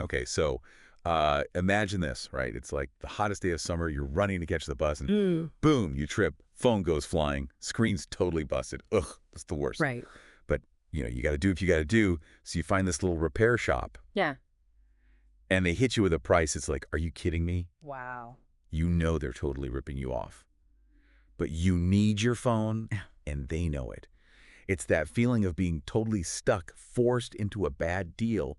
Okay, so imagine this, right? It's like the hottest day of summer. You're running to catch the bus, and Mm. boom, you trip. Phone goes flying. Screen's totally busted. Ugh, that's the worst. Right. But you got to do what you got to do. So you find this little repair shop, Yeah. and they hit you with a price. It's like, are you kidding me? Wow. You know they're totally ripping you off. But you need your phone, and they know it. It's that feeling of being totally stuck, forced into a bad deal,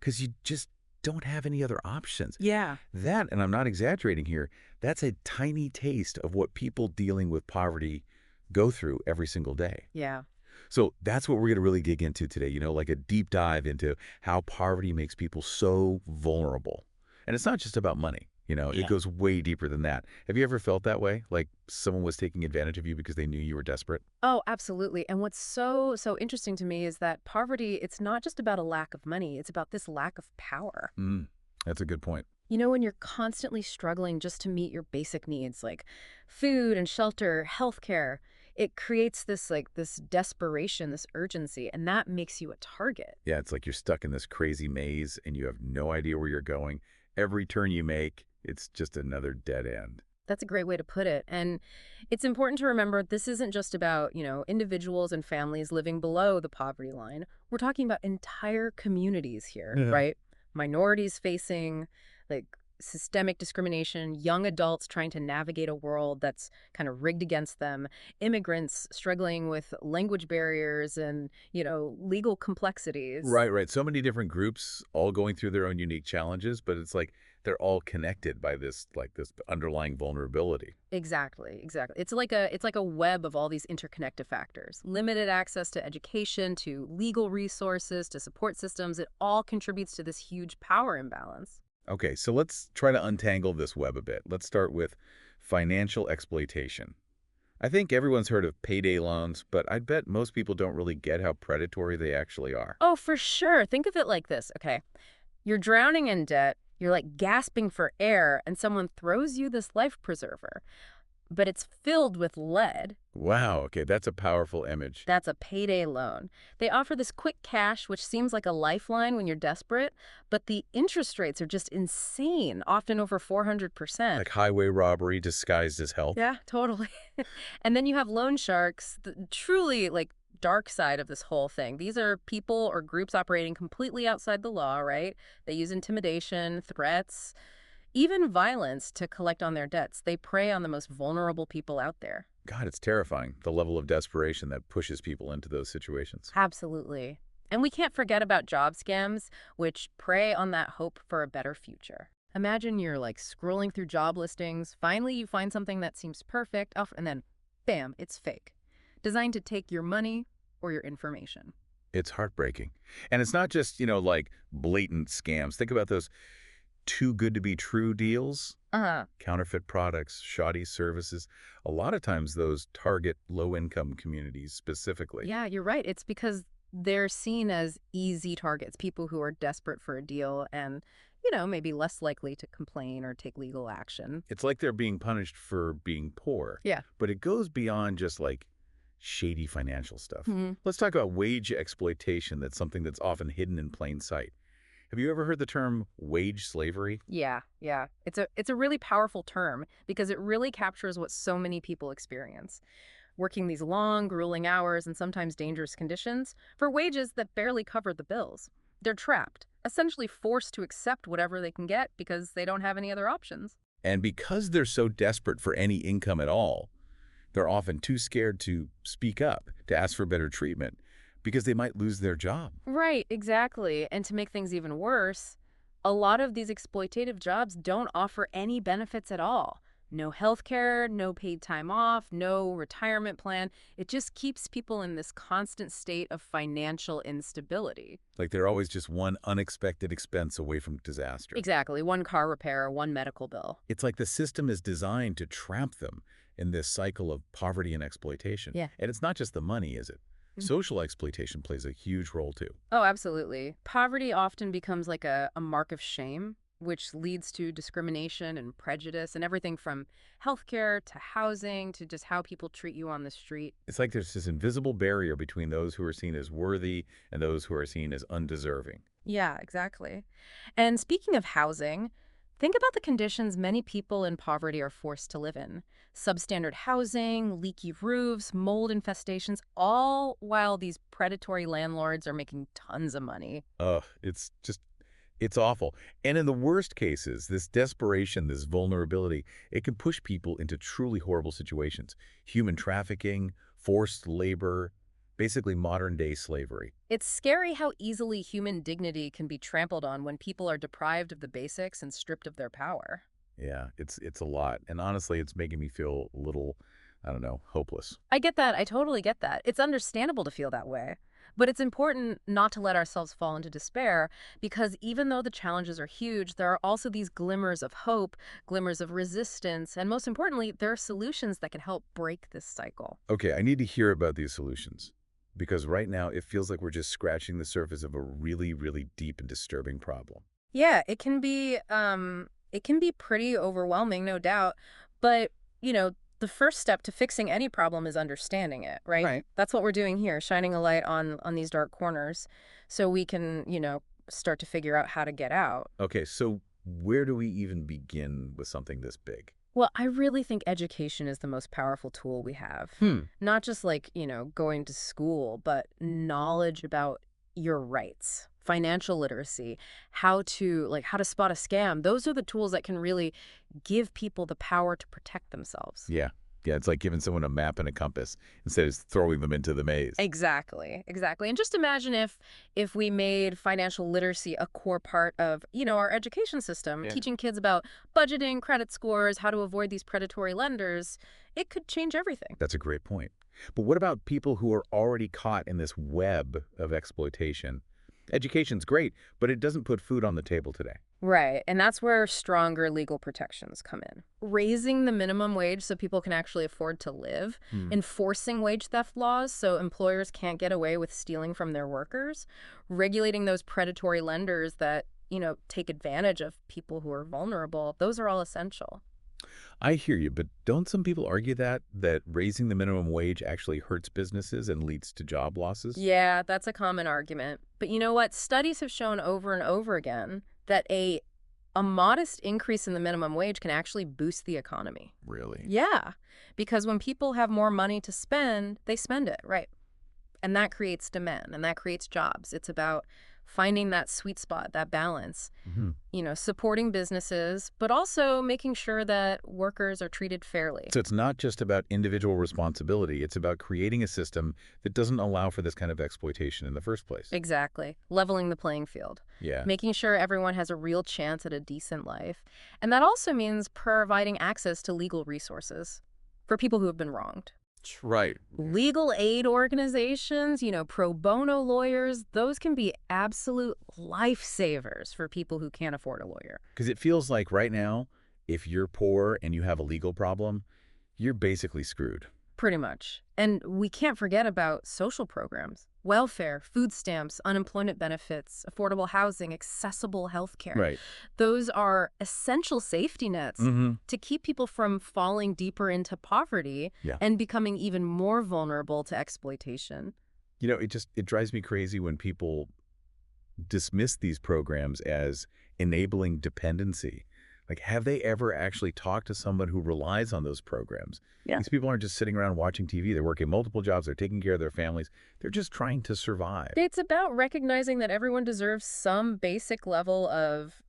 because you just don't have any other options. Yeah. That, and I'm not exaggerating here, that's a tiny taste of what people dealing with poverty go through every single day. Yeah. So that's what we're going to really dig into today, like a deep dive into how poverty makes people so vulnerable. And it's not just about money. It Yeah. goes way deeper than that. Have you ever felt that way? Like someone was taking advantage of you because they knew you were desperate? Oh, absolutely. And what's so interesting to me is that poverty, it's not just about a lack of money, it's about this lack of power. Mm, that's a good point. When you're constantly struggling just to meet your basic needs like food and shelter, healthcare, it creates this desperation, this urgency, and that makes you a target. Yeah, it's like you're stuck in this crazy maze and you have no idea where you're going. Every turn you make, it's just another dead end. That's a great way to put it. And it's important to remember this isn't just about, individuals and families living below the poverty line. We're talking about entire communities here, Yeah. right? Minorities facing like systemic discrimination, young adults trying to navigate a world that's kind of rigged against them, immigrants struggling with language barriers and, legal complexities. Right, right. So many different groups all going through their own unique challenges, but it's like they're all connected by this underlying vulnerability. Exactly, exactly. It's like a web of all these interconnected factors. Limited access to education, to legal resources, to support systems, it all contributes to this huge power imbalance. Okay, so let's try to untangle this web a bit. Let's start with financial exploitation. I think everyone's heard of payday loans, but I bet most people don't really get how predatory they actually are. Oh, for sure. Think of it like this, okay? You're drowning in debt, you're like gasping for air, and someone throws you this life preserver, but it's filled with lead. Wow, okay, that's a powerful image. That's a payday loan. They offer this quick cash, which seems like a lifeline when you're desperate, but the interest rates are just insane, often over 400%. Like highway robbery disguised as help. Yeah, totally. And then you have loan sharks, the truly like dark side of this whole thing. These are people or groups operating completely outside the law, right? They use intimidation, threats, even violence to collect on their debts. They prey on the most vulnerable people out there. God, it's terrifying, the level of desperation that pushes people into those situations. Absolutely. And we can't forget about job scams, which prey on that hope for a better future. Imagine you're like scrolling through job listings. Finally, you find something that seems perfect, and then bam, it's fake. Designed to take your money or your information. It's heartbreaking. And it's not just, like blatant scams. Think about those too good to be true deals, Uh-huh. counterfeit products, shoddy services. A lot of times those target low-income communities specifically. Yeah, you're right. It's because they're seen as easy targets, people who are desperate for a deal and, maybe less likely to complain or take legal action. It's like they're being punished for being poor. Yeah. But it goes beyond just like shady financial stuff. Mhm. Let's talk about wage exploitation. That's something that's often hidden in plain sight. Have you ever heard the term wage slavery? Yeah, yeah. It's a really powerful term because it really captures what so many people experience. Working these long, grueling hours and sometimes dangerous conditions for wages that barely cover the bills. They're trapped, essentially forced to accept whatever they can get because they don't have any other options. And because they're so desperate for any income at all, they're often too scared to speak up, to ask for better treatment, because they might lose their job. Right, exactly. And to make things even worse, a lot of these exploitative jobs don't offer any benefits at all. No health care, no paid time off, no retirement plan. It just keeps people in this constant state of financial instability. Like they're always just one unexpected expense away from disaster. Exactly. One car repair, one medical bill. It's like the system is designed to trap them in this cycle of poverty and exploitation. Yeah. And it's not just the money, is it? Social exploitation plays a huge role too. Oh, absolutely. Poverty often becomes like a mark of shame, which leads to discrimination and prejudice and everything from healthcare to housing to just how people treat you on the street. It's like there's this invisible barrier between those who are seen as worthy and those who are seen as undeserving. Yeah, exactly. And speaking of housing, think about the conditions many people in poverty are forced to live in. Substandard housing, leaky roofs, mold infestations, all while these predatory landlords are making tons of money. Ugh, it's awful. And in the worst cases, this desperation, this vulnerability, it can push people into truly horrible situations. Human trafficking, forced labor, basically modern-day slavery. It's scary how easily human dignity can be trampled on when people are deprived of the basics and stripped of their power. Yeah, it's a lot. And honestly, it's making me feel a little, I don't know, hopeless. I get that. I totally get that. It's understandable to feel that way. But it's important not to let ourselves fall into despair because even though the challenges are huge, there are also these glimmers of hope, glimmers of resistance, and most importantly, there are solutions that can help break this cycle. Okay, I need to hear about these solutions because right now it feels like we're just scratching the surface of a really, really deep and disturbing problem. Yeah, it can be pretty overwhelming, no doubt. But, the first step to fixing any problem is understanding it, right? Right. That's what we're doing here, shining a light on these dark corners so we can, start to figure out how to get out. Okay, so where do we even begin with something this big? Well, I really think education is the most powerful tool we have. Hmm. Not just like, going to school, but knowledge about your rights, financial literacy, how to spot a scam. Those are the tools that can really give people the power to protect themselves. Yeah. Yeah, it's like giving someone a map and a compass instead of throwing them into the maze. Exactly, exactly. And just imagine if we made financial literacy a core part of, our education system, Yeah. teaching kids about budgeting, credit scores, how to avoid these predatory lenders. It could change everything. That's a great point. But what about people who are already caught in this web of exploitation? Education's great, but it doesn't put food on the table today. Right, and that's where stronger legal protections come in. Raising the minimum wage so people can actually afford to live, Hmm. enforcing wage theft laws so employers can't get away with stealing from their workers, regulating those predatory lenders that, take advantage of people who are vulnerable. Those are all essential. I hear you, but don't some people argue that raising the minimum wage actually hurts businesses and leads to job losses? Yeah, that's a common argument. But you know what? Studies have shown over and over again that a modest increase in the minimum wage can actually boost the economy. Really? Yeah, because when people have more money to spend, they spend it, right? And that creates demand and that creates jobs. It's about finding that sweet spot, that balance, Hmm. supporting businesses, but also making sure that workers are treated fairly. So it's not just about individual responsibility, it's about creating a system that doesn't allow for this kind of exploitation in the first place. Exactly. Leveling the playing field, Yeah. making sure everyone has a real chance at a decent life. And that also means providing access to legal resources for people who have been wronged. Right. Legal aid organizations, pro bono lawyers, those can be absolute lifesavers for people who can't afford a lawyer. Because it feels like right now, if you're poor and you have a legal problem, you're basically screwed. Pretty much. And we can't forget about social programs, welfare, food stamps, unemployment benefits, affordable housing, accessible health care. Right. Those are essential safety nets Mm-hmm. to keep people from falling deeper into poverty Yeah. and becoming even more vulnerable to exploitation. It drives me crazy when people dismiss these programs as enabling dependency. Like, have they ever actually talked to someone who relies on those programs? Yeah. These people aren't just sitting around watching TV. They're working multiple jobs. They're taking care of their families. They're just trying to survive. It's about recognizing that everyone deserves some basic level of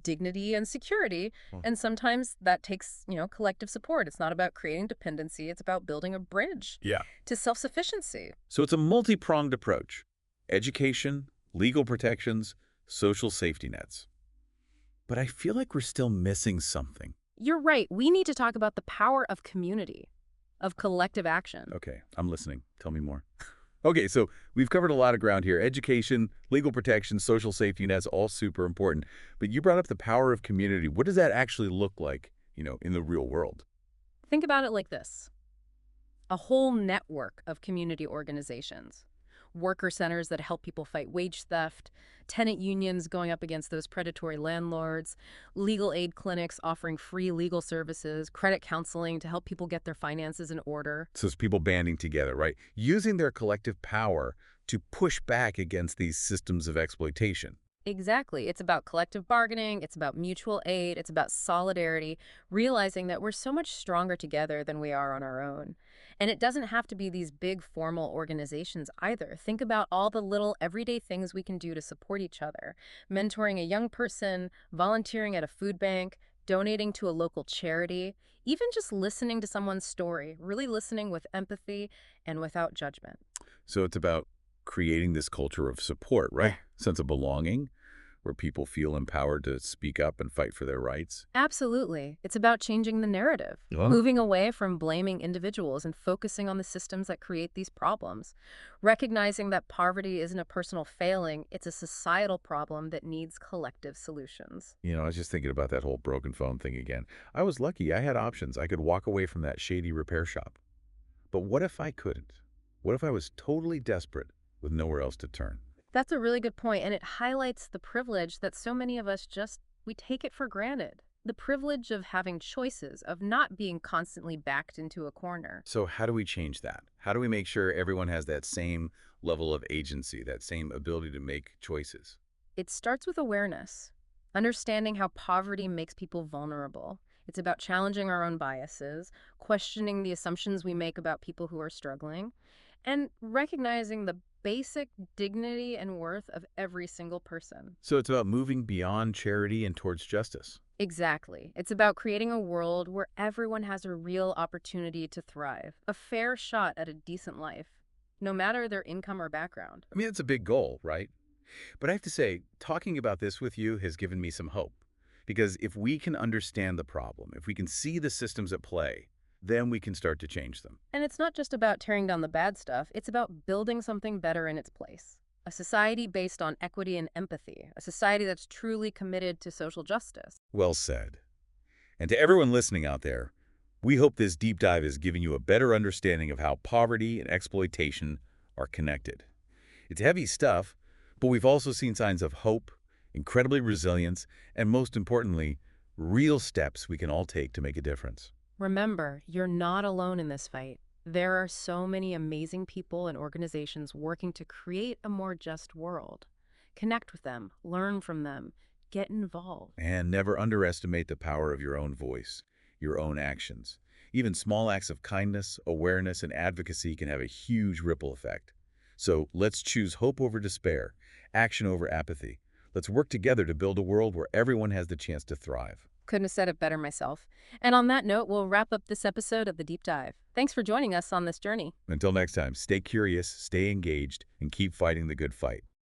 dignity and security. Hmm. And sometimes that takes, collective support. It's not about creating dependency. It's about building a bridge Yeah. to self-sufficiency. So it's a multi-pronged approach. Education, legal protections, social safety nets. But I feel like we're still missing something. You're right. We need to talk about the power of community, of collective action. Okay, I'm listening. Tell me more. Okay, so we've covered a lot of ground here. Education, legal protection, social safety nets, all super important. But you brought up the power of community. What does that actually look like, in the real world? Think about it like this. A whole network of community organizations. Worker centers that help people fight wage theft, tenant unions going up against those predatory landlords, legal aid clinics offering free legal services, credit counseling to help people get their finances in order. So it's people banding together, right? Using their collective power to push back against these systems of exploitation. Exactly. It's about collective bargaining, it's about mutual aid, it's about solidarity, realizing that we're so much stronger together than we are on our own. And it doesn't have to be these big formal organizations either. Think about all the little everyday things we can do to support each other. Mentoring a young person, volunteering at a food bank, donating to a local charity, even just listening to someone's story, really listening with empathy and without judgment. So it's about creating this culture of support, right? Sense of belonging, where people feel empowered to speak up and fight for their rights. Absolutely. It's about changing the narrative, Yeah. moving away from blaming individuals and focusing on the systems that create these problems. Recognizing that poverty isn't a personal failing, it's a societal problem that needs collective solutions. I was just thinking about that whole broken phone thing again. I was lucky. I had options. I could walk away from that shady repair shop. But what if I couldn't? What if I was totally desperate with nowhere else to turn? That's a really good point, and it highlights the privilege that so many of us we take it for granted. The privilege of having choices, of not being constantly backed into a corner. So how do we change that? How do we make sure everyone has that same level of agency, that same ability to make choices? It starts with awareness, understanding how poverty makes people vulnerable. It's about challenging our own biases, questioning the assumptions we make about people who are struggling, and recognizing the basic dignity and worth of every single person. So it's about moving beyond charity and towards justice. Exactly. It's about creating a world where everyone has a real opportunity to thrive, a fair shot at a decent life, no matter their income or background. I mean, it's a big goal, right? But I have to say, talking about this with you has given me some hope. Because if we can understand the problem, if we can see the systems at play, then we can start to change them. And it's not just about tearing down the bad stuff, it's about building something better in its place. A society based on equity and empathy, a society that's truly committed to social justice. Well said. And to everyone listening out there, we hope this deep dive is giving you a better understanding of how poverty and exploitation are connected. It's heavy stuff, but we've also seen signs of hope, incredibly resilience, and most importantly, real steps we can all take to make a difference. Remember, you're not alone in this fight. There are so many amazing people and organizations working to create a more just world. Connect with them, learn from them, get involved. And never underestimate the power of your own voice, your own actions. Even small acts of kindness, awareness, and advocacy can have a huge ripple effect. So let's choose hope over despair, action over apathy. Let's work together to build a world where everyone has the chance to thrive. Couldn't have said it better myself. And on that note, we'll wrap up this episode of The Deep Dive. Thanks for joining us on this journey. Until next time, stay curious, stay engaged, and keep fighting the good fight.